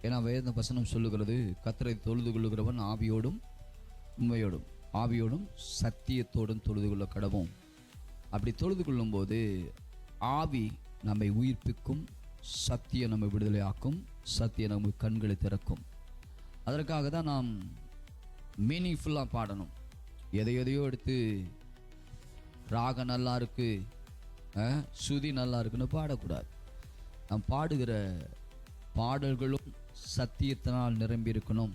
ஏன்னா வேத வசனம் சொல்லுகிறது, கர்த்தரை தொழுது கொள்ளுகிறவன் ஆவியோடும் உண்மையோடும் ஆவியோடும் சத்தியத்தோடும் தொழுது கொள்ள கடவும். அப்படி தொழுது கொள்ளும்போது ஆவி நம்மை உயிர்ப்பிக்கும், சத்தியம் நம்மை விடுதலையாக்கும், சத்தியம் நம்ம கண்களை திறக்கும். அதற்காக தான் நாம் மீனிங்ஃபுல்லாக பாடணும். எதையோ எடுத்து ராகம் நல்லா இருக்கு, சுதி நல்லா இருக்குன்னு பாடக்கூடாது. நாம் பாடுகிற பாடல்களும் சத்தியத்தினால் நிரம்பி இருக்கணும்,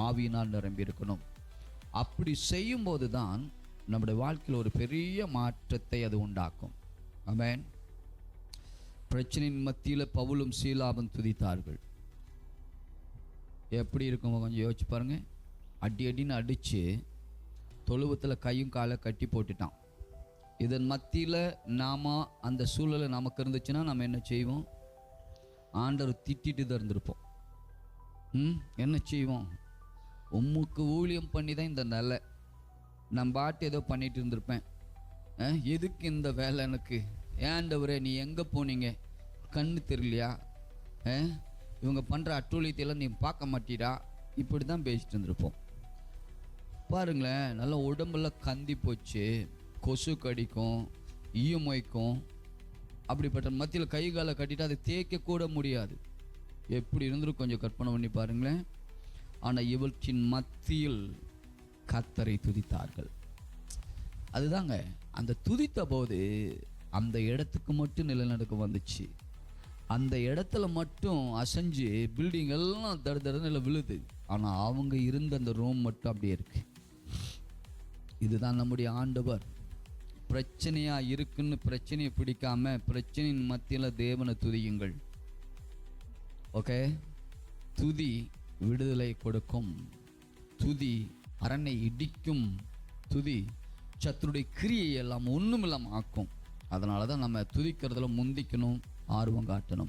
ஆவியினால் நிரம்பி இருக்கணும். அப்படி செய்யும்போது தான் நம்முடைய வாழ்க்கையில் ஒரு பெரிய மாற்றத்தை அது உண்டாக்கும். ஆமென். பிரச்சனையின் மத்தியில் பவுலும் சீலாவும் துதித்தார்கள். எப்படி இருக்கும் கொஞ்சம் யோசிச்சு பாருங்க. அடின்னு அடித்து தொழுவத்தில் கையும் காலை கட்டி போட்டுட்டான். இதன் மத்தியில் நாம் அந்த சூழலை நமக்கு இருந்துச்சுன்னா நம்ம என்ன செய்வோம்? ஆண்டவர் திட்டிட்டு தான் இருந்திருப்போம். என்ன செய்வோம்? உம்முக்கு ஊழியம் பண்ணி தான் இந்த நிலை, நான் பாட்டு ஏதோ பண்ணிட்டு இருந்திருப்பேன். எதுக்கு இந்த வேலை எனக்கு? ஏண்டவரே நீ எங்கே போனீங்க? கண்ணு தெரியலையா? இவங்க பண்ணுற அட்டூழியத்தையெல்லாம் நீ பார்க்க மாட்டீரா? இப்படி தான் பேசிட்டு இருந்திருப்போம். பாருங்களேன், நல்லா உடம்பெல்லாம் கந்தி போச்சு, கொசு கடிக்கும், ஈயம் மொய்க்கும். அப்படிப்பட்ட மத்தியில் கை காலை கட்டிட்டு அதை தேய்க்க கூட முடியாது. எப்படி இருந்துரும் கொஞ்சம் கற்பனை பண்ணி பாருங்களேன். ஆனால் இவற்றின் மத்தியில் கர்த்தரை துதித்தார்கள். அதுதாங்க, அந்த துதித்த போது அந்த இடத்துக்கு மட்டும் நிலநடுக்கம் வந்துச்சு. அந்த இடத்துல மட்டும் அசைஞ்சு பில்டிங் எல்லாம் தடுதடுன்னு விழுது. ஆனால் அவங்க இருந்த அந்த ரூம் மட்டும் அப்படியே இருக்கு. இதுதான் நம்முடைய ஆண்டவர். பிரச்சனையாக இருக்குன்னு பிரச்சனையை பிடிக்காம பிரச்சனையின் மத்தியில் தேவனை துதியுங்கள். ஓகே, துதி விடுதலை கொடுக்கும், துதி அரணை இடிக்கும், துதி சத்துருடைய கிரியை எல்லாம் ஒன்றுமில்லாமல் ஆக்கும். அதனால தான் நம்ம துதிக்கிறதுல முந்திக்கணும், ஆர்வம் காட்டணும்.